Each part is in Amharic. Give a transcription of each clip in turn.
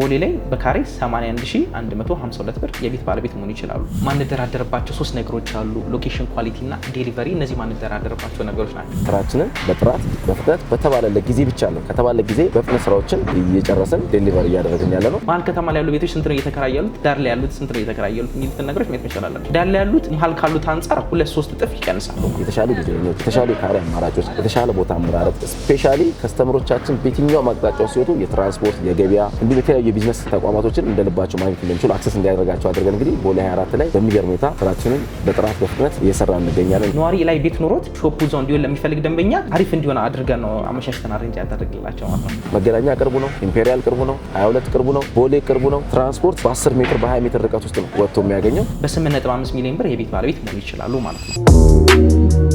ቦሌ ላይ በካሬ 81152 ብር የቤት ባለቤት መሆን ይችላሉ። ማንደራደርባቸው ሶስት ነገሮች አሉ። ሎኬሽን፣ ኳሊቲ እና ዴሊቨሪ። እነዚህ ማንደራደርባቸው ነገሮች ናቸው። ስራችንን በጥራት በፍጥነት በተባለለት ጊዜ ብቻ ነው ከተባለ ጊዜ በፍጥነት ስራዎችን እየጨረስን ዴሊቨሪ እያደረግን ያለ ነው። መሀል ከተማ ላይ ያሉ ቤቶች ስንት ነው እየተከራዩ ያሉት? ዳር ላይ ያሉት ስንት ነው እየተከራዩ ያሉት? የሚሉትን ነገሮች ማየት መቻል አለብን። ዳር ላይ ያሉት መሀል ካሉት አንጻር 2-3 እጥፍ ይቀንሳሉ። የተሻሉ ዲዛይኖች፣ የተሻሉ የካሬ አማራጮች፣ የተሻለ ቦታ አመራረጥ፣ ስፔሻሊ ከስተመሮቻችን በየትኛው አቅጣጫው ሲወጡ የትራንስፖርት፣ የገበያ እንዲሁም የተለያዩ የቢዝነስ ተቋማቶችን እንደልባቸው ማግኘት እንደሚችሉ አክሰስ እንዲያደርጋቸው አድርገን እንግዲህ ቦሌ 24 ላይ በሚገርም ሁኔታ ስራችንን በጥራት በፍጥነት እየሰራ እንገኛለን። ነዋሪ ላይ ቤት ኖሮት ሾፑ እዛው እንዲሆን ለሚፈልግ ደንበኛ አሪፍ እንዲሆን አድርገን ነው አመሻሽተን አሬንጅ ያደረግላቸው ማለት ነው። መገናኛ ቅርቡ ነው፣ ኢምፔሪያል ቅርቡ ነው፣ 22 ቅርቡ ነው፣ ቦሌ ቅርቡ ነው። ትራንስፖርት በ10 ሜትር በ20 ሜትር ርቀት ውስጥ ነው ወጥቶ የሚያገኘው። በ8.5 ሚሊዮን ብር የቤት ባለቤት መሆን ይችላሉ ማለት ነው።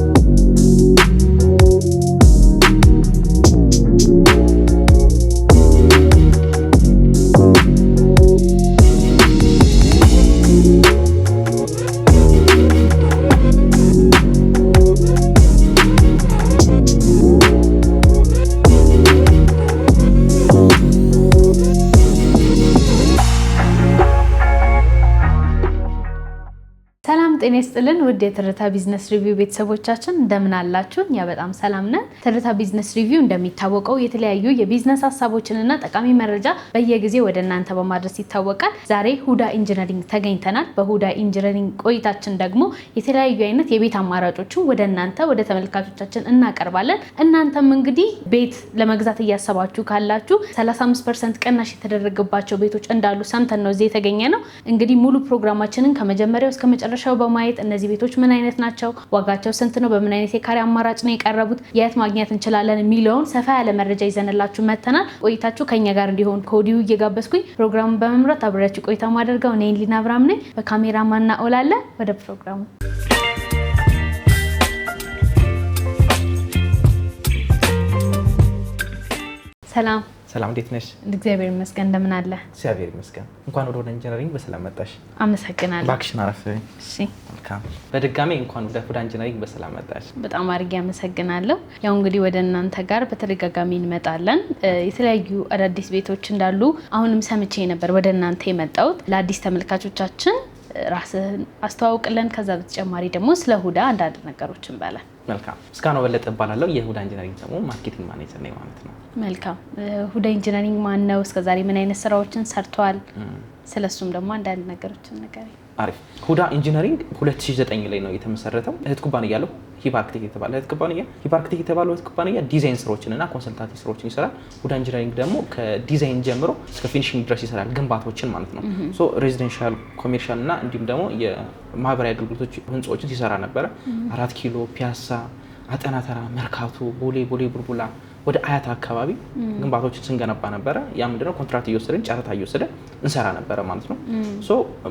ጤና ይስጥልን ውድ የትርታ ቢዝነስ ሪቪው ቤተሰቦቻችን እንደምን አላችሁ? እኛ በጣም ሰላም ነን። ትርታ ቢዝነስ ሪቪው እንደሚታወቀው የተለያዩ የቢዝነስ ሀሳቦችንና ጠቃሚ መረጃ በየጊዜው ወደ እናንተ በማድረስ ይታወቃል። ዛሬ ሁዳ ኢንጂነሪንግ ተገኝተናል። በሁዳ ኢንጂነሪንግ ቆይታችን ደግሞ የተለያዩ አይነት የቤት አማራጮችን ወደ እናንተ ወደ ተመልካቾቻችን እናቀርባለን። እናንተም እንግዲህ ቤት ለመግዛት እያሰባችሁ ካላችሁ 35% ቅናሽ የተደረገባቸው ቤቶች እንዳሉ ሰምተን ነው እዚህ የተገኘ ነው። እንግዲህ ሙሉ ፕሮግራማችንን ከመጀመሪያው እስከ መጨረሻው ማየት እነዚህ ቤቶች ምን አይነት ናቸው፣ ዋጋቸው ስንት ነው፣ በምን አይነት የካሬ አማራጭ ነው የቀረቡት፣ የት ማግኘት እንችላለን የሚለውን ሰፋ ያለ መረጃ ይዘንላችሁ መተናል። ቆይታችሁ ከኛ ጋር እንዲሆን ከወዲሁ እየጋበዝኩኝ ፕሮግራሙን በመምራት አብሬያችሁ ቆይታ ማደርገው እኔ ሊና አብራም ነኝ። በካሜራማን ኦላለ ወደ ፕሮግራሙ። ሰላም ሰላም፣ እንዴት ነሽ? እግዚአብሔር ይመስገን። እንደምን አለ? እግዚአብሔር ይመስገን። እንኳን ወደ ሁዳ ኢንጂነሪንግ በሰላም መጣሽ። አመሰግናለሁ። ባክሽን አረፍ። እሺ፣ መልካም። በድጋሚ እንኳን ወደ ሁዳ ኢንጂነሪንግ በሰላም መጣሽ። በጣም አድርጌ አመሰግናለሁ። ያው እንግዲህ ወደ እናንተ ጋር በተደጋጋሚ እንመጣለን። የተለያዩ አዳዲስ ቤቶች እንዳሉ አሁንም ሰምቼ ነበር ወደ እናንተ የመጣሁት። ለአዲስ ተመልካቾቻችን ራስህን አስተዋውቅልን። ከዛ በተጨማሪ ደግሞ ስለ ሁዳ አንዳንድ ነገሮች እንበላለን። መልካም። እስካሁን በለጠ እባላለሁ። የሁዳ ኢንጂነሪንግ ደግሞ ማርኬቲንግ ማኔጀር ነኝ ማለት ነው። መልካም። ሁዳ ኢንጂነሪንግ ማን ነው? እስከዛሬ ምን አይነት ስራዎችን ሰርቷል? ስለሱም ደግሞ አንዳንድ ነገሮችን ንገረኝ። አሪፍ። ሁዳ ኢንጂነሪንግ 2009 ላይ ነው የተመሰረተው። እህት ኩባንያ ያለው ሂብ አርክቴክት የተባለ እህት ኩባንያ፣ ሂብ አርክቴክት የተባለው እህት ኩባንያ ዲዛይን ስራዎችንና ኮንሰልታንሲ ስራዎችን ይሰራል። ሁዳ ኢንጂነሪንግ ደግሞ ከዲዛይን ጀምሮ እስከ ፊኒሺንግ ድረስ ይሰራል፣ ግንባታዎችን ማለት ነው። ሶ ሬዚደንሻል፣ ኮሜርሻል እና እንዲሁም ደግሞ የማህበራዊ አገልግሎቶች ህንጻዎችን ሲሰራ ነበረ። 4 ኪሎ፣ ፒያሳ፣ አጠና ተራ፣ መርካቶ፣ ቦሌ ቡልቡላ ወደ አያት አካባቢ ግንባታዎችን ስንገነባ ነበረ። ያ ምንድነው ኮንትራክት እየወሰደን ጨረታ እየወሰደን እንሰራ ነበረ ማለት ነው። ሶ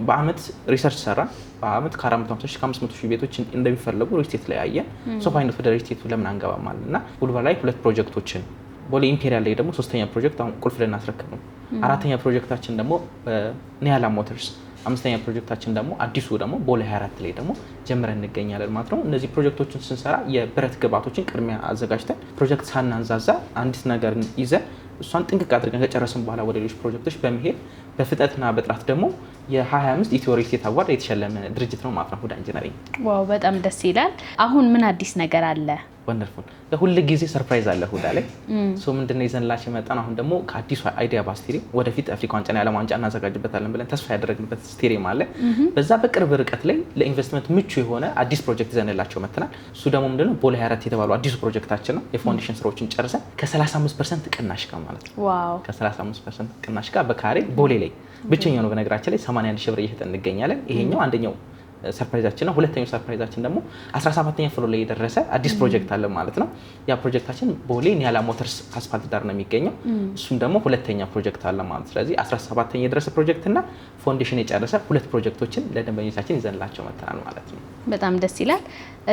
በአመት ሪሰርች ሰራ። በአመት ከ450 እስከ 500 ሺህ ቤቶች እንደሚፈልጉ ሪስቴት ላይ ያየን። ሶ ፋይናል ወደ ሪስቴቱ ለምን አንገባም ማለት እና ቡልቡላ ላይ 2 ፕሮጀክቶችን፣ ቦሌ ኢምፔሪያል ላይ ደግሞ 3ኛ ፕሮጀክት አሁን ቁልፍ ልናስረክብ ነው። 4ኛ ፕሮጀክታችን ደግሞ ኒያላ ሞተርስ፣ 5ኛ ፕሮጀክታችን ደግሞ አዲሱ ደግሞ ቦሌ 24 ላይ ደግሞ ጀምረን እንገኛለን ማለት ነው። እነዚህ ፕሮጀክቶችን ስንሰራ የብረት ግብአቶችን ቅድሚያ አዘጋጅተን ፕሮጀክት ሳናንዛዛ አንዲት ነገር ይዘን እሷን ጥንቅቅ አድርገን ከጨረስን በኋላ ወደ ሌሎች ፕሮጀክቶች በመሄድ በፍጥነትና በጥራት ደግሞ የ25 ኢትዮ ሪል ስቴት አዋርድ የተሸለመ ድርጅት ነው ማለት ነው ሁዳ ኢንጂነሪንግ። ዋው በጣም ደስ ይላል። አሁን ምን አዲስ ነገር አለ? ወንደርፉል። ሁሉ ጊዜ ሰርፕራይዝ አለ ሁዳ ላይ። ሶ ምንድነው ይዘንላችሁ መጣን። አሁን ደግሞ ከአዲሱ አይዲያ ባስ ስቴዲየም ወደፊት አፍሪካ ዋንጫና የዓለም ዋንጫ እናዘጋጅበታለን ብለን ተስፋ ያደረግንበት ስቴዲየም አለ። በዛ በቅርብ ርቀት ላይ ለኢንቨስትመንት ምቹ የሆነ አዲስ ፕሮጀክት ይዘንላችሁ መጥተናል። እሱ ደግሞ ምንድነው ቦሌ 24 የተባለው አዲሱ ፕሮጀክታችን ነው። የፋውንዴሽን ስራዎችን ጨርሰን ከ35% ቅናሽ ጋር ማለት ነው። ዋው ከ35% ቅናሽ ጋር በካሬ ቦሌ ላይ ብቸኛው ነው። በነገራችን ላይ 81 ሺህ ብር እየሸጠን እንገኛለን። ይሄኛው አንደኛው ሰርፕራይዛችን ነው። ሁለተኛው ሰርፕራይዛችን ደግሞ 17ኛ ፍሎር ላይ የደረሰ አዲስ ፕሮጀክት አለ ማለት ነው። ያ ፕሮጀክታችን ቦሌ ኒያላ ሞተርስ አስፋልት ዳር ነው የሚገኘው። እሱም ደግሞ ሁለተኛ ፕሮጀክት አለ ማለት። ስለዚህ 17ኛ የደረሰ ፕሮጀክት እና ፋውንዴሽን የጨረሰ 2 ፕሮጀክቶችን ለደንበኞቻችን ይዘንላቸው መጥተናል ማለት ነው። በጣም ደስ ይላል።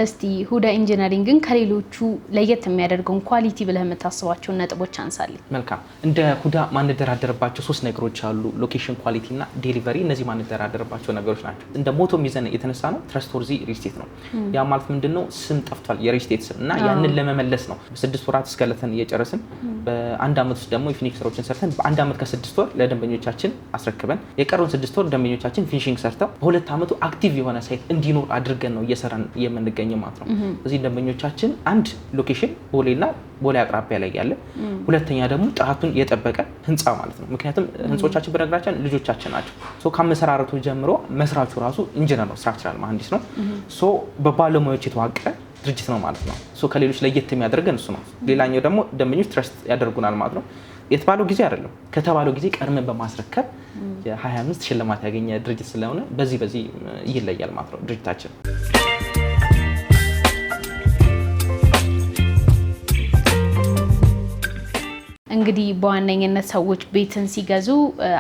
እስቲ ሁዳ ኢንጂነሪንግን ከሌሎቹ ለየት የሚያደርገውን ኳሊቲ ብለህ የምታስባቸውን ነጥቦች አንሳልኝ። መልካም። እንደ ሁዳ ማንደራደርባቸው 3 ነገሮች አሉ። ሎኬሽን፣ ኳሊቲ እና ዴሊቨሪ። እነዚህ ማንደራደርባቸው ነገሮች ናቸው። እንደ ሞቶ ይዘን የተነሳ ነው ትረስት ወርዚ ሪል ስቴት ነው። ያ ማለት ምንድነው ስም ጠፍቷል የሪል ስቴት ስም እና ያንን ለመመለስ ነው በ6 ወራት እስከለተን እየጨረስን በአንድ አመት ውስጥ ደግሞ የፊኒሽ ስራዎችን ሰርተን በአንድ አመት ከ6 ወር ለደንበኞቻችን አስረክበን የቀረውን 6 ወር ደንበኞቻችን ፊኒሺንግ ሰርተው በሁለት አመቱ አክቲቭ የሆነ ሳይት እንዲኖር አድርገን ነው እየሰራን የምንገኘው ማለት ነው። እዚህ ደንበኞቻችን አንድ ሎኬሽን ቦሌና ቦሌ አቅራቢያ ላይ ያለ፣ ሁለተኛ ደግሞ ጥራቱን የጠበቀ ህንጻ ማለት ነው። ምክንያቱም ህንጾቻችን በነገራችን ልጆቻችን ናቸው። ሶ ከመሰራረቱ ጀምሮ መስራቹ ራሱ ኢንጂነር ነው፣ ስትራክቸራል መሐንዲስ ነው። ሶ በባለሙያዎች የተዋቀረ ድርጅት ነው ማለት ነው። ሶ ከሌሎች ለየት የሚያደርገን እሱ ነው። ሌላኛው ደግሞ ደንበኞች ትረስት ያደርጉናል ማለት ነው። የተባለው ጊዜ አይደለም ከተባለው ጊዜ ቀድመን በማስረከብ የ25 ሽልማት ያገኘ ድርጅት ስለሆነ በዚህ ይለያል ማለት ነው ድርጅታችን። እንግዲህ በዋነኝነት ሰዎች ቤትን ሲገዙ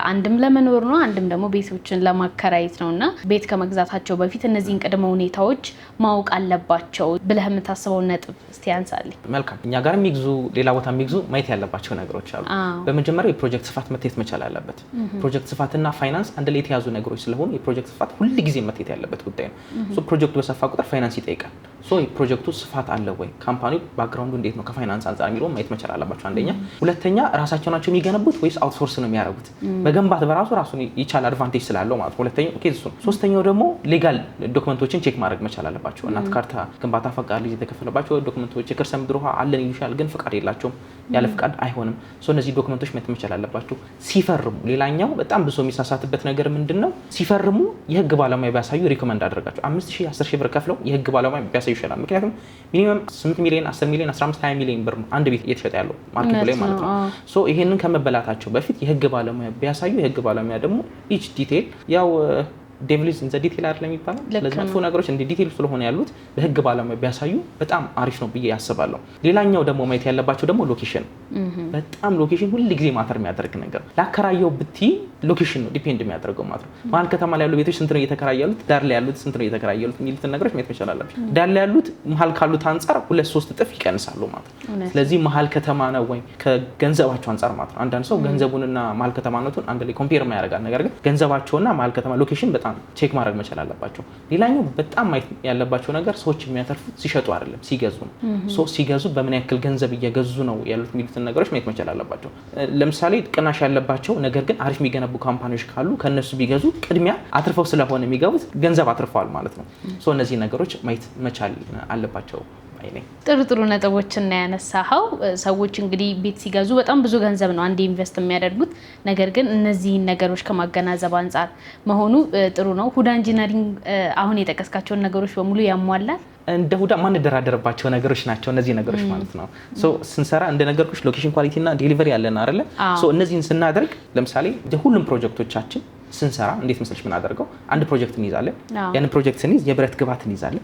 አንድም ለመኖር ነው፣ አንድም ደግሞ ቤቶችን ለማከራየት ነውና ቤት ከመግዛታቸው በፊት እነዚህን ቅድመ ሁኔታዎች ማወቅ አለባቸው ብለህ የምታስበው ነጥብ እስቲ ያንሳልኝ። መልካም። እኛ ጋር የሚግዙ ሌላ ቦታ የሚግዙ ማየት ያለባቸው ነገሮች አሉ። በመጀመሪያ የፕሮጀክት ስፋት መታየት መቻል አለበት። ፕሮጀክት ስፋትና ፋይናንስ አንድ ላይ የተያዙ ነገሮች ስለሆኑ የፕሮጀክት ስፋት ሁሉ ጊዜ መታየት ያለበት ጉዳይ ነው። ሶ ፕሮጀክቱ በሰፋ ቁጥር ፋይናንስ ይጠይቃል። ሶ የፕሮጀክቱ ስፋት አለ ወይ፣ ካምፓኒው ባክግራውንዱ እንዴት ነው ከፋይናንስ አንፃር የሚለውን ማየት መቻል አለባቸው አንደኛ። ሁለተኛ ራሳቸው ናቸው የሚገነቡት ወይስ አውትሶርስ ነው የሚያደርጉት? መገንባት በራሱ ራሱን ይቻል አድቫንቴጅ ስላለው ማለት ሁለተኛው ኬዝ እሱ። ሶስተኛው ደግሞ ሌጋል ዶክመንቶችን ቼክ ማድረግ መቻል አለባቸው። እናት ካርታ፣ ግንባታ ፈቃድ፣ ሊዝ የተከፈለባቸው ዶክመንቶች፣ የከርሰ ምድር ውሃ አለን ይሉሻል ግን ፈቃድ የላቸውም። ያለ ፈቃድ አይሆንም። ሶ እነዚህ ዶክመንቶች ማየት መቻል አለባቸው። ሲፈርሙ ሌላኛው በጣም ብዙ የሚሳሳትበት ነገር ምንድነው? ሲፈርሙ የህግ ባለሙያ ቢያሳዩ ሪኮመንድ አደረጋቸው 5000 10000 ብር ከፍለው የህግ ባለሙያ ቢያሳዩ ይችላል። ምክንያቱም ሚኒመም 8 ሚሊዮን 10 ሚሊዮን 15 20 ሚሊዮን ብር አንድ ቤት እየተሸጠ ያለው ማርኬቱ ላይ ማለት ነው። ሶ ይሄንን ከመበላታቸው በፊት የህግ ባለሙያ ቢያሳዩ የህግ ባለሙያ ደግሞ ኢች ዲቴል ያው ዴቪልስ ኢን ዘ ዲቴል አይደለም የሚባለው። ስለዚህ መጥፎ ነገሮች እንደ ዲቴል ስለሆነ ያሉት በህግ ባለሙያ ቢያሳዩ በጣም አሪፍ ነው ብዬ ያስባለሁ። ሌላኛው ደግሞ ማየት ያለባቸው ደግሞ ሎኬሽን፣ በጣም ሎኬሽን ሁሉ ጊዜ ማተር የሚያደርግ ነገር። ላከራየው ብቲ ሎኬሽን ነው ዲፔንድ የሚያደርገው ማለት ነው። መሀል ከተማ ላይ ያሉ ቤቶች ስንት ነው እየተከራያሉት፣ ዳር ላይ ያሉት ስንት ነው እየተከራያሉት የሚሉትን ነገሮች ማየት መቻል አለብን። ዳር ላይ ያሉት መሀል ካሉት አንፃር 2-3 እጥፍ ይቀንሳሉ ማለት ነው። ስለዚህ መሀል ከተማ ነው ወይ ከገንዘባቸው አንፃር ማለት ነው። አንዳንድ ሰው ገንዘቡንና መሀል ከተማነቱን አንድ ላይ ኮምፔር ማያደርጋል። ነገር ግን ገንዘባቸውና መሀል ከተማ ሎኬሽን በጣም ቼክ ማድረግ መቻል አለባቸው። ሌላኛው በጣም ማየት ያለባቸው ነገር ሰዎች የሚያተርፉት ሲሸጡ አይደለም ሲገዙ ነው። ሶ ሲገዙ በምን ያክል ገንዘብ እየገዙ ነው ያሉት የሚሉትን ነገሮች ማየት መቻል አለባቸው። ለምሳሌ ቅናሽ ያለባቸው ነገር ግን አሪፍ የሚገነቡ ካምፓኒዎች ካሉ ከነሱ ቢገዙ ቅድሚያ አትርፈው ስለሆነ የሚገቡት ገንዘብ አትርፈዋል ማለት ነው። ሶ እነዚህ ነገሮች ማየት መቻል አለባቸው። ጥሩ ነጥቦችን ነው ያነሳኸው። ሰዎች እንግዲህ ቤት ሲገዙ በጣም ብዙ ገንዘብ ነው አንዴ ኢንቨስት የሚያደርጉት። ነገር ግን እነዚህን ነገሮች ከማገናዘብ አንፃር መሆኑ ጥሩ ነው። ሁዳ ኢንጂነሪንግ አሁን የጠቀስካቸውን ነገሮች በሙሉ ያሟላል። እንደ ሁዳ ማንደራደርባቸው ነገሮች ናቸው እነዚህ ነገሮች ማለት ነው። ሶ ስንሰራ እንደ ነገርኩሽ ሎኬሽን ኳሊቲ እና ዴሊቨሪ ያለን አይደለ? ሶ እነዚህን ስናደርግ ለምሳሌ ሁሉም ፕሮጀክቶቻችን ስንሰራ እንዴት መስለሽ ምን አደርገው አንድ ፕሮጀክት እንይዛለን። ያንን ፕሮጀክት ስንይዝ የብረት ግባት እንይዛለን።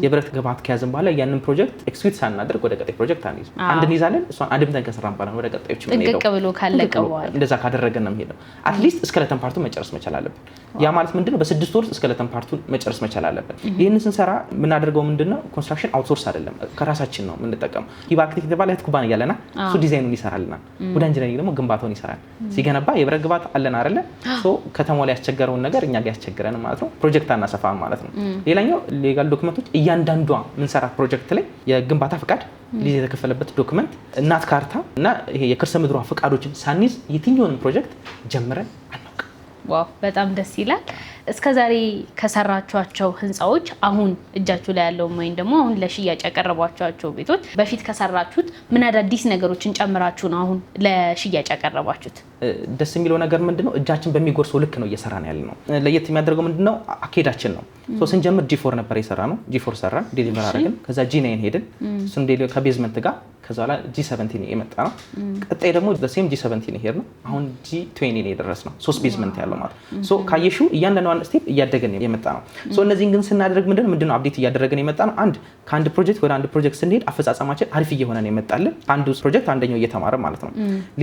የብረት ግባት ከያዝን በኋላ ያንን ፕሮጀክት ኤክስኪዩት ሳናደርግ ወደ ቀጣይ ፕሮጀክት አንይዝ። አንድ እንይዛለን፣ እሷን አድምተን ከሰራን በኋላ ወደ ቀጣዮች ምን ሄደው ጥንቅቅ ብሎ ካለቀ በኋላ እንደዛ ካደረገን ነው የሚሄደው። አትሊስት እስከለተን ፓርቱን መጨረስ መቻል አለብን። ያ ማለት ምንድነው በ6 ወር እስከለተን ፓርቱን መጨረስ መቻል አለብን። ይሄንን ስንሰራ ምን አደርገው ምንድነው ኮንስትራክሽን አውትሶርስ አይደለም ከራሳችን ነው የምንጠቀመው። ሂባ አርክቴክት የተባለ ኩባንያ ያለና እሱ ዲዛይኑን ይሰራልናል። ሁዳ ኢንጂነሪንግ ደግሞ ግንባታውን ይሰራል። ሲገነባ የብረት ግባት አለን አይደለ? ሶ ከተማው ላይ ያስቸገረውን ነገር እኛ ጋር ያስቸግረን ማለት ነው። ፕሮጀክት አናሰፋም ማለት ነው። ሌላኛው ሌጋል ዶክመንቶች እያንዳንዷ ምንሰራት ፕሮጀክት ላይ የግንባታ ፍቃድ፣ ሊዝ የተከፈለበት ዶክመንት፣ እናት ካርታ እና ይሄ የከርሰ ምድሯ ፍቃዶችን ሳንይዝ የትኛውንም ፕሮጀክት ጀምረን አናውቅም። ዋው በጣም ደስ ይላል። እስከዛሬ ከሰራቿቸው ህንፃዎች አሁን እጃችሁ ላይ ያለው ወይም ደግሞ አሁን ለሽያጭ ያቀረባችኋቸው ቤቶች በፊት ከሰራችሁት ምን አዳዲስ ነገሮችን ጨምራችሁ ነው አሁን ለሽያጭ ያቀረባችሁት? ደስ የሚለው ነገር ምንድነው እጃችን በሚጎርሰው ልክ ነው እየሰራን ያለ ነው። ለየት የሚያደርገው ምንድነው አኬዳችን ነው። ሶ ስንጀምር ጂ4 ነበር የሰራ ነው። ጂ4 ሰራን ዴሊቨር አደረግን። ከዛ ጂ9 ሄድን እሱን ዴሊቨር ከቤዝመንት ጋር ከዛ በኋላ ጂ17 የመጣ ነው። ቀጣይ ደግሞ በሴም ጂ17 ሄድ ነው። አሁን ጂ20 ነው የደረስ ነው። 3 ቤዝመንት ያለው ማለት ሶ ካየሹ እያንዳንዱ ስቴፕ እያደገን የመጣ ነው። ሶ እነዚህን ግን ስናደርግ ምንድነው አፕዴት እያደረገን የመጣ ነው። አንድ ከአንድ ፕሮጀክት ወደ አንድ ፕሮጀክት ስንሄድ አፈጻጸማችን አሪፍ እየሆነ ነው የመጣልን። አንዱ ፕሮጀክት አንደኛው እየተማረ ማለት ነው።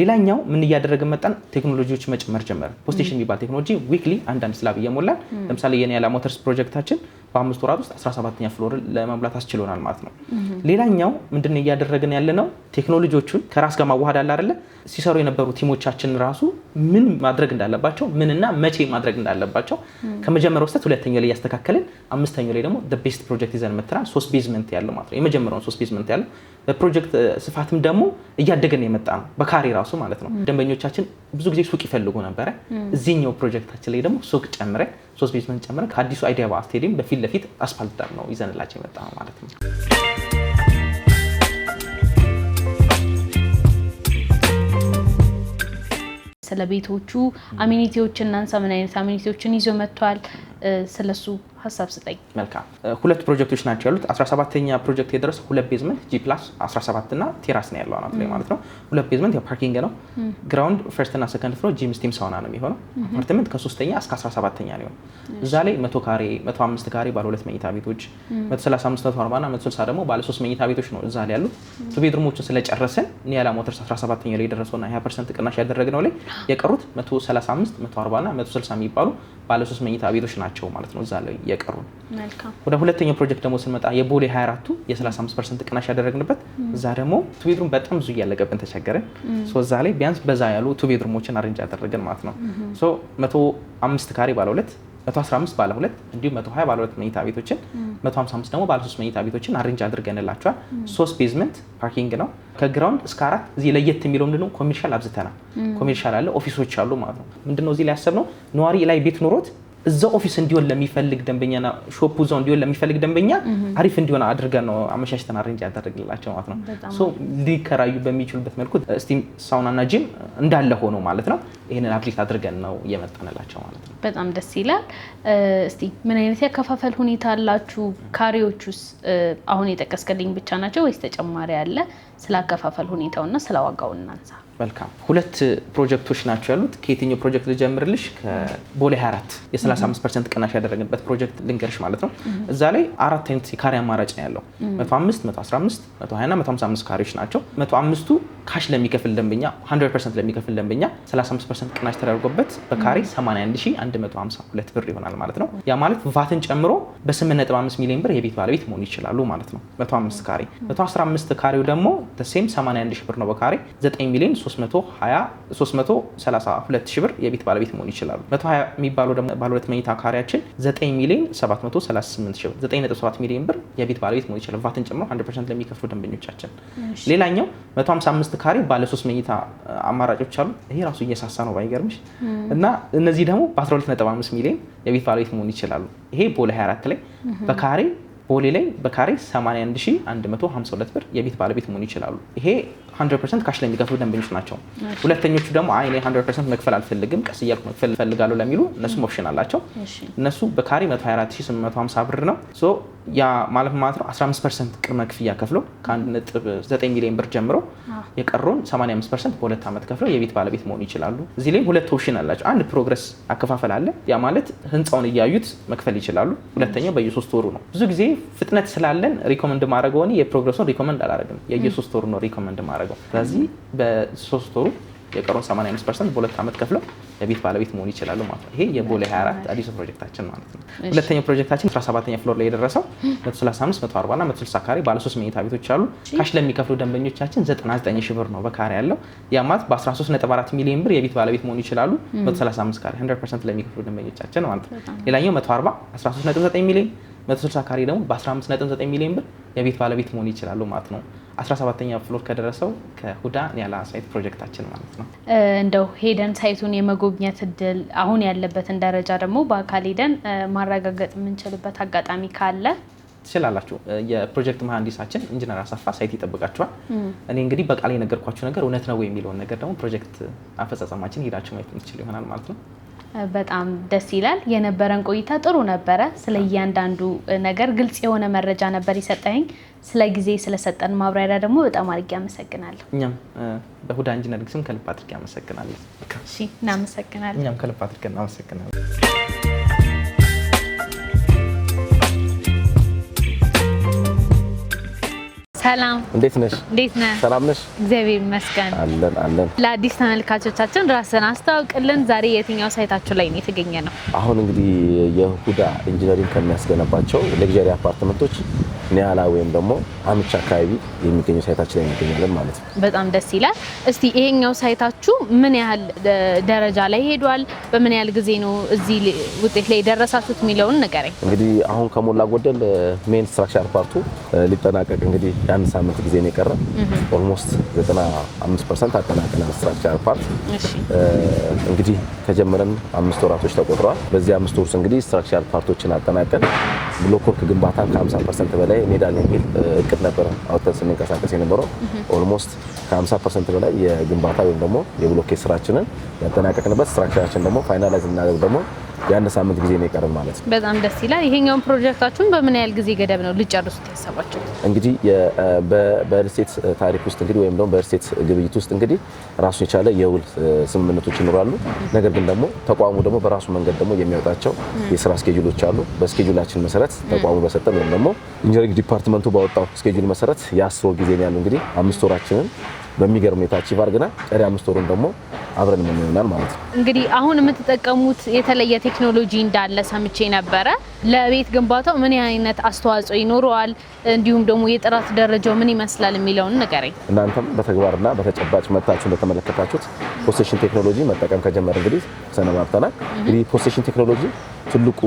ሌላኛው ምን እያደረገን መጣን? ቴክኖሎጂዎች መጨመር ጀመረ። ፖስቴሽን የሚባል ቴክኖሎጂ ዊክሊ አንዳንድ ስላብ እየሞላን ለምሳሌ የኒያላ ሞተርስ ፕሮጀክታችን በ5 ወራት ውስጥ 17ኛ ፍሎር ለመሙላት አስችሎናል ማለት ነው። ሌላኛው ምንድነው እያደረግን ያለነው ቴክኖሎጂዎቹን ከራስ ጋር ማዋሃድ አለ አይደለ? ሲሰሩ የነበሩ ቲሞቻችን ራሱ ምን ማድረግ እንዳለባቸው ምንና መቼ ማድረግ እንዳለባቸው ከመጀመሪያው ስቴት ሁለተኛው ላይ ያስተካከልን አምስተኛው ላይ ደግሞ the best project ይዘን መጥተናል 3 ቤዝመንት ያለው ማለት ነው የመጀመሪያው 3 ቤዝመንት ያለው በፕሮጀክት ስፋትም ደግሞ እያደገን የመጣ ነው በካሬ ራሱ ማለት ነው ደንበኞቻችን ብዙ ጊዜ ሱቅ ይፈልጉ ነበር እዚህኛው ፕሮጀክታችን ላይ ደግሞ ሱቅ ጨምረን 3 ቤዝመንት ጨምረን ከአዲሱ አይዲያ ባስ ስቴዲየም በፊት ለፊት አስፋልት ዳር ነው ይዘንላቸው የመጣ ነው ማለት ነው ስለ ቤቶቹ አሚኒቲዎችን እናንሳ ምን አይነት አሚኒቲዎችን ይዞ መጥቷል ስለሱ ሀሳብ ስጠኝ መልካም ሁለት ፕሮጀክቶች ናቸው ያሉት 17ኛ ፕሮጀክት የደረሰ ሁለት ቤዝመንት G+17 እና ቴራስ ነው ያለው አናት ላይ ማለት ነው ሁለት ቤዝመንት ያው ፓርኪንግ ነው ግራውንድ ፈርስት እና ሰከንድ ፍሎር ጂም ስቲም ሳውና ነው የሚሆነው አፓርትመንት ከ3ኛ እስከ 17ኛ ነው እዛ ላይ 100 ካሬ 105 ካሬ ባለ 2 መኝታ ቤቶች 135 140 እና 160 ደግሞ ባለ 3 መኝታ ቤቶች ነው እዛ ላይ ያሉት ቱ ቤድሩሞችን ስለጨረሰን ኒያላ ሞተርስ 17ኛ ላይ ደረሰውና 20% ቅናሽ ያደረግነው ላይ የቀሩት 135 140 እና 160 የሚባሉ ባለ 3 መኝታ ቤቶች ናቸው ማለት ነው እዛ ላይ የቀሩ መልካም ወደ ሁለተኛው ፕሮጀክት ደግሞ ስንመጣ የቦሌ 24ቱ የ35% ቅናሽ ያደረግንበት እዛ ደግሞ ቱ ቤድሩም በጣም ብዙ ያለቀብን ተቸገረን ሶ እዛ ላይ ቢያንስ በዛ ያሉ ቱ ቤድሩሞችን አሬንጅ ያደረግን ማለት ነው ሶ 105 ካሬ ባለ 2 115 ባለ 2 እንዲሁም 120 ባለ 2 መኝታ ቤቶችን 155 ደግሞ ባለ 3 መኝታ ቤቶችን አሬንጅ አድርገንላቸዋል 3 ቤዝመንት ፓርኪንግ ነው ከግራውንድ እስከ 4 እዚህ ለየት የሚለው ምንድነው ኮሜርሻል አብዝተናል ኮሜርሻል አለ ኦፊሶች አሉ ማለት ነው ምንድነው እዚህ ላይ ያሰብነው ነዋሪ ላይ ቤት ኖሮት እዛው ኦፊስ እንዲሆን ለሚፈልግ ደንበኛና ሾፑ እዛው እንዲሆን ለሚፈልግ ደንበኛ አሪፍ እንዲሆን አድርገን ነው አመሻሽተን አሬንጅ ያደረግንላቸው ማለት ነው ሶ ሊከራዩ በሚችሉበት መልኩ ስቲም ሳውናና ጂም እንዳለ ሆኖ ማለት ነው ይሄንን አፕዴት አድርገን ነው እየመጣንላቸው ማለት ነው በጣም ደስ ይላል እስቲ ምን አይነት ያከፋፈል ሁኔታ አላችሁ ካሬዎቹስ አሁን የጠቀስከልኝ ብቻ ናቸው ወይስ ተጨማሪ አለ ስላከፋፈል ሁኔታውና ስለዋጋው እናንሳ መልካም ሁለት ፕሮጀክቶች ናቸው ያሉት ከየትኛው ፕሮጀክት ልጀምርልሽ ከቦሌ 24 የ35% ቅናሽ ያደረግንበት ፕሮጀክት ልንገርሽ ማለት ነው እዛ ላይ አራት አይነት የካሬ አማራጭ ነው ያለው 105 115 120 እና 155 ካሬዎች ናቸው 105ቱ ካሽ ለሚከፍል ደንበኛ 100% ለሚከፍል ደንበኛ 35% ቅናሽ ተደርጎበት በካሬ 81152 ብር ይሆናል ማለት ነው ያ ማለት ቫትን ጨምሮ በ8.5 ሚሊዮን ብር የቤት ባለቤት መሆን ይችላሉ ማለት ነው 105 ካሬ 115 ካሬው ደግሞ ተሴም 81 ሺህ ብር ነው በካሬ 9 ሚሊዮን 332 ሺህ ብር የቤት ባለቤት መሆን ይችላሉ 120 የሚባለው ደግሞ ባለ 2 መኝታ ካሬያችን 9 ሚሊዮን 738 ሺህ ብር 9.7 ሚሊዮን ብር የቤት ባለቤት መሆን ይችላል ቫትን ጨምሮ 100% ለሚከፍሉ ደንበኞቻችን ሌላኛው 155 ካሬ ባለ 3 መኝታ አማራጮች አሉ ይሄ ራሱ እየሳሳ ነው ባይገርምሽ እና እነዚህ ደግሞ በ12.5 ሚሊዮን የቤት ባለቤት መሆን ይችላሉ ይሄ ቦሌ 24 ላይ በካሬ ቦሌ ላይ በካሬ 81152 ብር የቤት ባለቤት መሆን ይችላሉ ይሄ 100% ካሽ ለሚከፍሉ ደንበኞች ናቸው ሁለተኞቹ ደግሞ አይ እኔ 100% መክፈል አልፈልግም ቀስ እያልኩ መክፈል ፈልጋለሁ ለሚሉ እነሱ ኦፕሽን አላቸው እነሱ በካሬ 124850 ብር ነው ሶ ያ ማለት ነው 15% ቅድመ ክፍያ ከፍሎ ከ1.9 ሚሊዮን ብር ጀምሮ የቀረውን 85% በሁለት ዓመት ከፍለው የቤት ባለቤት መሆን ይችላሉ እዚህ ላይ ሁለት ኦፕሽን አላቸው አንድ ፕሮግረስ አከፋፈል አለ ያ ማለት ህንጻውን እያዩት መክፈል ይችላሉ ሁለተኛው በየ3 ወሩ ነው ብዙ ጊዜ ፍጥነት ስላለን ሪኮመንድ ማድረገው እኔ የፕሮግረሱን ሪኮመንድ አላደርግም የየ3 ወሩ ነው ሪኮመንድ ማድረገው ስለዚህ በ3 ወሩ የቀረውን 85% በሁለት ዓመት ከፍለው የቤት ባለቤት መሆን ይችላሉ ማለት ነው ይሄ የቦሌ 24 አዲስ ፕሮጀክታችን ማለት ነው ሁለተኛው ፕሮጀክታችን 17ኛ ፍሎር ላይ የደረሰው 135 140 እና 160 ካሬ ባለ 3 መኝታ ቤቶች አሉ ካሽ ለሚከፍሉ ደንበኞቻችን 99 ሺህ ብር ነው በካሬ ያለው ያ ማለት በ13.4 ሚሊዮን ብር የቤት ባለቤት መሆን ይችላሉ 135 ካሬ 100% ለሚከፍሉ ደንበኞቻችን ማለት ነው ሌላኛው 140 13.9 ሚሊዮን 160 ካሬ ደግሞ በ15.9 ሚሊዮን ብር የቤት ባለቤት መሆን ይችላሉ ማለት ነው 17ኛ ፍሎር ከደረሰው ከሁዳ ኒያላ ሳይት ፕሮጀክታችን ማለት ነው እንደው ሄደን ሳይቱን የመጎብኘት እድል አሁን ያለበትን ደረጃ ደግሞ በአካል ሄደን ማረጋገጥ የምንችልበት አጋጣሚ ካለ ትችላላችሁ የፕሮጀክት መሐንዲሳችን ኢንጂነር አሰፋ ሳይት ይጠብቃችኋል እኔ እንግዲህ በቃል የነገርኳችሁ ነገር እውነት ነው ወይ የሚለውን ነገር ደግሞ ፕሮጀክት አፈጻጸማችን ሄዳችሁ ማየት ትችሉ ይሆናል ማለት ነው በጣም ደስ ይላል የነበረን ቆይታ ጥሩ ነበረ ስለ እያንዳንዱ ነገር ግልጽ የሆነ መረጃ ነበር ይሰጠኝ ስለ ጊዜ ስለሰጠን ማብራሪያ ደግሞ በጣም አድርጌ አመሰግናለሁ እኛም በሁዳ ኢንጂነሪንግ ስም ከልብ አድርጌ አመሰግናለሁ እሺ እናመሰግናለን እኛም ከልብ አድርገን እናመሰግናለን ሰላም እንዴት ነሽ እንዴት ነህ ሰላም ነሽ እግዚአብሔር ይመስገን አለን ለአዲስ ተመልካቾቻችን ራስን አስተዋውቅልን ዛሬ የትኛው ሳይታችሁ ላይ ነው የተገኘ ነው አሁን እንግዲህ የሁዳ ኢንጂነሪንግ ከሚያስገነባቸው ለግዠሪ አፓርትመንቶች ኒያላ ወይም ደግሞ አምቻ አካባቢ የሚገኘው ሳይታችን ላይ እንገኛለን ማለት ነው። በጣም ደስ ይላል። እስቲ ይሄኛው ሳይታችሁ ምን ያህል ደረጃ ላይ ሄዷል? በምን ያህል ጊዜ ነው እዚህ ውጤት ላይ ደረሳችሁት የሚለውን ንገረኝ። እንግዲህ አሁን ከሞላ ጎደል ሜን ስትራክቸር ፓርቱ ሊጠናቀቅ እንግዲህ የአንድ ሳምንት ጊዜ ነው የቀረ። ኦልሞስት 95% አጠናቀናል ስትራክቸር ፓርት። እንግዲህ ከጀመረን 5 ወራቶች ተቆጥረዋል። በዚህ 5 ወር እንግዲህ ስትራክቸር ፓርቶችን አጠናቀን ብሎክ ወርክ ግንባታ ከ50% በላይ እንሄዳለን የሚል እቅድ ነበር አውጥተን ስንንቀሳቀስ የነበረው። ኦልሞስት ከ50% በላይ የግንባታ ወይም ደግሞ የብሎኬት ስራችንን ያጠናቀቅንበት፣ ስትራክቸራችን ደግሞ ፋይናላይዝ እናደርግ ደግሞ የአንድ ሳምንት ጊዜ ነው የቀረን ማለት ነው። በጣም ደስ ይላል። ይሄኛውን ፕሮጀክታችሁን በምን ያህል ጊዜ ገደብ ነው ልጨርሱት ያሰባችሁት? እንግዲህ በሪልስቴት ታሪክ ውስጥ እንግዲህ ወይም ደግሞ በሪልስቴት ግብይት ውስጥ እንግዲህ ራሱን የቻለ የውል ስምምነቶች ይኖራሉ። ነገር ግን ደግሞ ተቋሙ ደግሞ በራሱ መንገድ ደግሞ የሚያወጣቸው የስራ ስኬጁሎች አሉ። በስኬጁላችን መሰረት ተቋሙ በሰጠን ወይም ደግሞ ኢንጂነሪንግ ዲፓርትመንቱ ባወጣው ስኬጁል መሰረት የ10 ወር ጊዜ ነው ያለው። እንግዲህ 5 ወራችንን በሚገርም ሁኔታ አቺቭ አድርገናል። ቀሪ 5 ወሩን ደግሞ አብረን ምን ይሆናል ማለት ነው። እንግዲህ አሁን የምትጠቀሙት የተለየ ቴክኖሎጂ እንዳለ ሰምቼ ነበረ። ለቤት ግንባታው ምን አይነት አስተዋጽኦ ይኖረዋል፣ እንዲሁም ደግሞ የጥራት ደረጃው ምን ይመስላል የሚለውን ንገረኝ። እናንተም በተግባርና በተጨባጭ መታችሁ እንደተመለከታችሁት ፖሴሽን ቴክኖሎጂ መጠቀም ከጀመረ እንግዲህ ሰነባብተናል። እንግዲህ ፖሴሽን ቴክኖሎጂ ትልቁ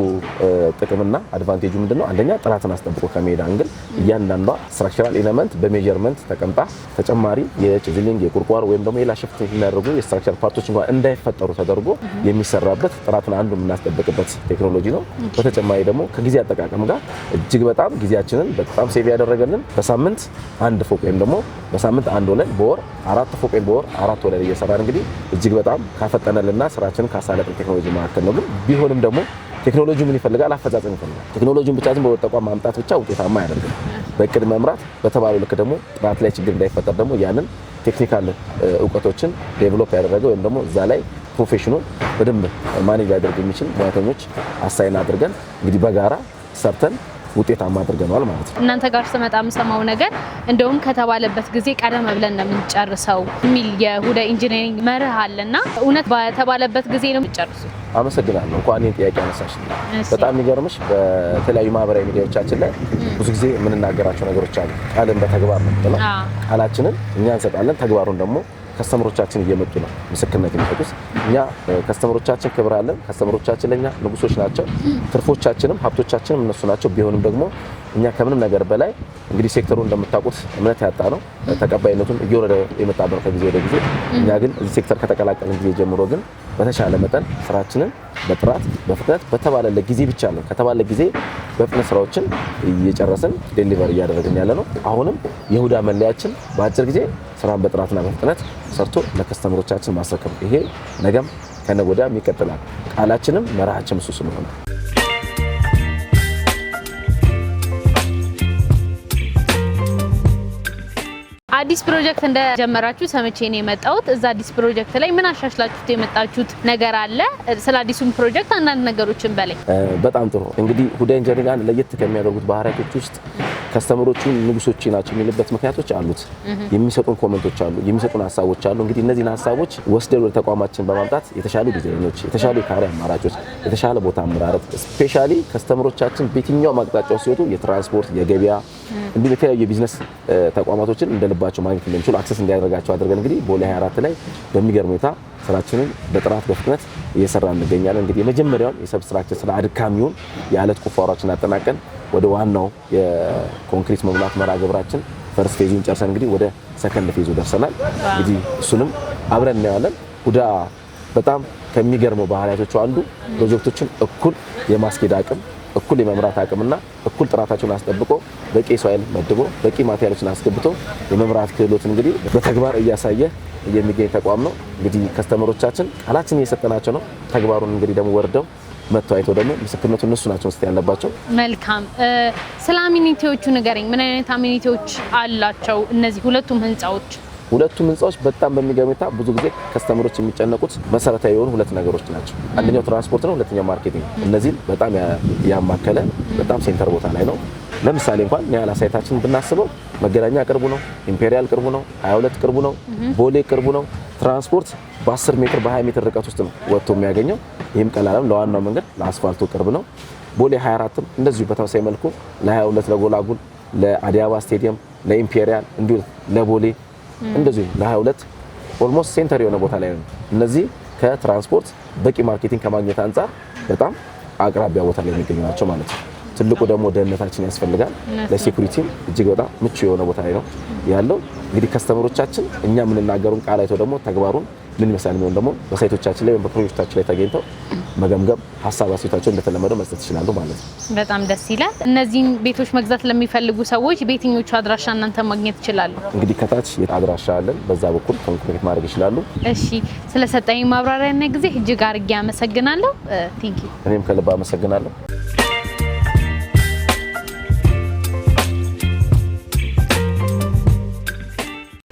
ጥቅምና አድቫንቴጁ ምንድነው? አንደኛ ጥራትን አስጠብቆ ከመሄድ አንግል እያንዳንዷ ስትራክቸራል ኤሌመንት በሜጀርመንት ተቀምጣ ተጨማሪ የቺዝሊንግ የቁርቋር ወይም ደግሞ ሌላ ሽፍት የሚያደርጉ የስትራክቸር ፓርቶች እንኳን እንዳይፈጠሩ ተደርጎ የሚሰራበት ጥራትን አንዱ የምናስጠብቅበት ቴክኖሎጂ ነው። በተጨማሪ ደግሞ ከጊዜ አጠቃቀም ጋር እጅግ በጣም ጊዜያችንን በጣም ሴቭ ያደረገልን በሳምንት 1 ፎቅ ወይም ደግሞ በሳምንት 1 ወለል በወር 4 ፎቅ ወይም በወር 4 ወለል እየሰራን እንግዲህ እጅግ በጣም ካፈጠነልና ስራችንን ካሳለጥን ቴክኖሎጂ መካከል ነው። ግን ቢሆንም ደግሞ ቴክኖሎጂ ምን ይፈልጋል? አፈጻጸም ይፈልጋል። ቴክኖሎጂን ብቻ ዝም ብሎ ተቋም ማምጣት ብቻ ውጤታማ አያደርግም። በእቅድ መምራት፣ በተባለው ልክ ደግሞ ጥራት ላይ ችግር እንዳይፈጠር ደግሞ ያንን ቴክኒካል እውቀቶችን ዴቨሎፕ ያደረገ ወይም ደግሞ እዛ ላይ ፕሮፌሽኑን በደንብ ማኔጅ ያደርግ የሚችል ሙያተኞች አሳይን አድርገን እንግዲህ በጋራ ሰርተን ውጤታማ አድርገናል ማለት ነው። እናንተ ጋር ስመጣ የምሰማው ነገር እንደውም ከተባለበት ጊዜ ቀደም ብለን ነው የምንጨርሰው የሚል የሁዳ ኢንጂነሪንግ መርህ አለና እውነት በተባለበት ጊዜ ነው የምንጨርሰው? አመሰግናለሁ። እንኳን እኔን ጥያቄ አነሳሽ። በጣም የሚገርምሽ በተለያዩ ማህበራዊ ሚዲያዎቻችን ላይ ብዙ ጊዜ የምንናገራቸው ነገሮች አሉ። ቃልን በተግባር ነው ብለው ቃላችንን እኛ እንሰጣለን፣ ተግባሩን ደግሞ ከስተመሮቻችን እየመጡ ነው ምስክርነት የሚሰጡት። እኛ ከስተመሮቻችን ክብር አለን። ከስተመሮቻችን ለኛ ንጉሶች ናቸው። ትርፎቻችንም ሀብቶቻችንም እነሱ ናቸው። ቢሆንም ደግሞ እኛ ከምንም ነገር በላይ እንግዲህ ሴክተሩ እንደምታውቁት እምነት ያጣ ነው። ተቀባይነቱን እየወረደ የመጣበት ከጊዜ ወደ ጊዜ። እኛ ግን እዚህ ሴክተር ከተቀላቀልን ጊዜ ጀምሮ ግን በተሻለ መጠን ስራችንን በጥራት በፍጥነት በተባለለት ጊዜ ብቻ ነው ከተባለ ጊዜ በፍጥነት ስራዎችን እየጨረስን ዴሊቨር እያደረግን ያለ ነው። አሁንም የሁዳ መለያችን በአጭር ጊዜ ስራን በጥራትና በፍጥነት ሰርቶ ለከስተመሮቻችን ማስረከብ። ይሄ ነገም ከነገ ወዲያም ይቀጥላል። ቃላችንም መርሃችንም እሱ ስለሆነ አዲስ ፕሮጀክት እንደጀመራችሁ ሰምቼ ነው የመጣሁት። እዛ አዲስ ፕሮጀክት ላይ ምን አሻሽላችሁት የመጣችሁት ነገር አለ? ስለ አዲሱን ፕሮጀክት አንዳንድ ነገሮችን በላይ። በጣም ጥሩ። እንግዲህ ሁዳ ኢንጂነሪንግ ለየት ከሚያደርጉት ባህሪያቶች ውስጥ ከስተመሮቹ ንጉሶች ናቸው የሚልበት ምክንያቶች አሉት። የሚሰጡን ኮሜንቶች አሉ፣ የሚሰጡን ሀሳቦች አሉ። እንግዲህ እነዚህን ሀሳቦች ወስደን ወደ ተቋማችን በማምጣት የተሻሉ ዲዛይኖች፣ የተሻሉ የካሬ አማራጮች፣ የተሻለ ቦታ አመራረጥ ስፔሻሊ ከስተመሮቻችን በየትኛውም አቅጣጫው ሲወጡ የትራንስፖርት የገበያ እንዲሁም የተለያዩ የቢዝነስ ተቋማቶችን እንደልባቸው ማግኘት እንደሚችሉ አክሰስ እንዲያደርጋቸው አድርገን እንግዲህ ቦሌ 24 ላይ በሚገርም ሁኔታ ስራችንን በጥራት በፍጥነት እየሰራ እንገኛለን። እንግዲህ የመጀመሪያውን የሰብስትራክቸር ስራ አድካሚውን የአለት ቁፋሯችን አጠናቀን ወደ ዋናው የኮንክሪት መሙላት መርሃ ግብራችን ፈርስት ፌዙን ጨርሰን እንግዲህ ወደ ሰከንድ ፌዙ ደርሰናል። እንግዲህ እሱንም አብረን እናያለን። ሁዳ በጣም ከሚገርመው ባህሪያቶቹ አንዱ ፕሮጀክቶችን እኩል የማስኬድ አቅም፣ እኩል የመምራት አቅምና እኩል ጥራታቸውን አስጠብቆ በቂ ሰው ኃይል መድቦ በቂ ማቴሪያሎችን አስገብቶ የመምራት ክህሎትን እንግዲህ በተግባር እያሳየ የሚገኝ ተቋም ነው። እንግዲህ ከስተመሮቻችን ቃላችን እየሰጠናቸው ነው። ተግባሩን እንግዲህ ደግሞ ወርደው መጥተው አይተው ደግሞ ምስክርነቱ እነሱ ናቸው መስጠት ያለባቸው። መልካም። ስለ አሚኒቲዎቹ ንገረኝ። ምን አይነት አሚኒቲዎች አላቸው እነዚህ ሁለቱም ህንጻዎች? ሁለቱም ህንጻዎች በጣም በሚገርም ሁኔታ ብዙ ጊዜ ከስተመሮች የሚጨነቁት መሰረታዊ የሆኑ ሁለት ነገሮች ናቸው። አንደኛው ትራንስፖርት ነው፣ ሁለተኛው ማርኬቲንግ። እነዚህን በጣም ያማከለ በጣም ሴንተር ቦታ ላይ ነው። ለምሳሌ እንኳን ኒያላ ሳይታችን ብናስበው መገናኛ ቅርቡ ነው፣ ኢምፔሪያል ቅርቡ ነው፣ 22 ቅርቡ ነው፣ ቦሌ ቅርቡ ነው። ትራንስፖርት በ10 ሜትር በ20 ሜትር ርቀት ውስጥ ነው ወጥቶ የሚያገኘው። ይህም ቀላልም ለዋናው መንገድ ለአስፋልቱ ቅርብ ነው። ቦሌ 24ም እንደዚሁ በተመሳሳይ መልኩ ለ22 ለጎላጉል ለአዲያባ ስቴዲየም፣ ለኢምፔሪያል እንዲሁ ለቦሌ እንደዚሁ ለ22 ኦልሞስት ሴንተር የሆነ ቦታ ላይ ነው። እነዚህ ከትራንስፖርት በቂ ማርኬቲንግ ከማግኘት አንፃር በጣም አቅራቢያ ቦታ ላይ የሚገኙ ናቸው ማለት ነው። ትልቁ ደግሞ ደህንነታችን ያስፈልጋል። ለሴኩሪቲም እጅግ በጣም ምቹ የሆነ ቦታ ላይ ነው ያለው። እንግዲህ ከስተመሮቻችን እኛ የምንናገሩን ቃል አይተው ደግሞ ተግባሩን ምን ይመስላል የሚሆን ደግሞ በሳይቶቻችን ላይ በፕሮጀክቶቻችን ላይ ተገኝተው መገምገም ሀሳብ አስተያየታቸውን እንደተለመደው መስጠት ይችላሉ ማለት ነው። በጣም ደስ ይላል። እነዚህን ቤቶች መግዛት ለሚፈልጉ ሰዎች በየትኞቹ አድራሻ እናንተ ማግኘት ይችላሉ? እንግዲህ ከታች አድራሻ አለን፣ በዛ በኩል ኮንታክት ማድረግ ይችላሉ። እሺ፣ ስለሰጠኝ ማብራሪያና ጊዜ እጅግ አድርጌ አመሰግናለሁ። ቴንክ ዩ። እኔም ከልብ አመሰግናለሁ።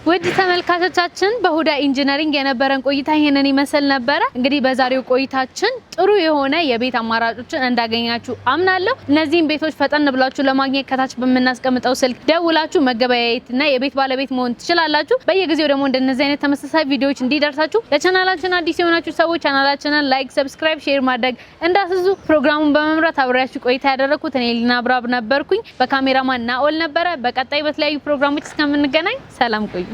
ውድ ተመልካቾቻችን በሁዳ ኢንጂነሪንግ የነበረን ቆይታ ይሄንን ይመስል ነበረ። እንግዲህ በዛሬው ቆይታችን ጥሩ የሆነ የቤት አማራጮችን እንዳገኛችሁ አምናለሁ። እነዚህን ቤቶች ፈጠን ብላችሁ ለማግኘት ከታች በምናስቀምጠው ስልክ ደውላችሁ መገበያየትና የቤት ባለቤት መሆን ትችላላችሁ። በየጊዜው ደግሞ እንደነዚህ አይነት ተመሳሳይ ቪዲዮዎች እንዲደርሳችሁ ለቻናላችን አዲስ የሆናችሁ ሰዎች ቻናላችንን ላይክ፣ ሰብስክራይብ፣ ሼር ማድረግ እንዳትረሱ። ፕሮግራሙን በመምራት አብሬያችሁ ቆይታ ያደረኩት እኔ ሊና አብራብ ነበርኩኝ። በካሜራማን ናኦል ነበረ። በቀጣይ በተለያዩ ፕሮግራሞች እስከምንገናኝ ሰላም ቆዩ።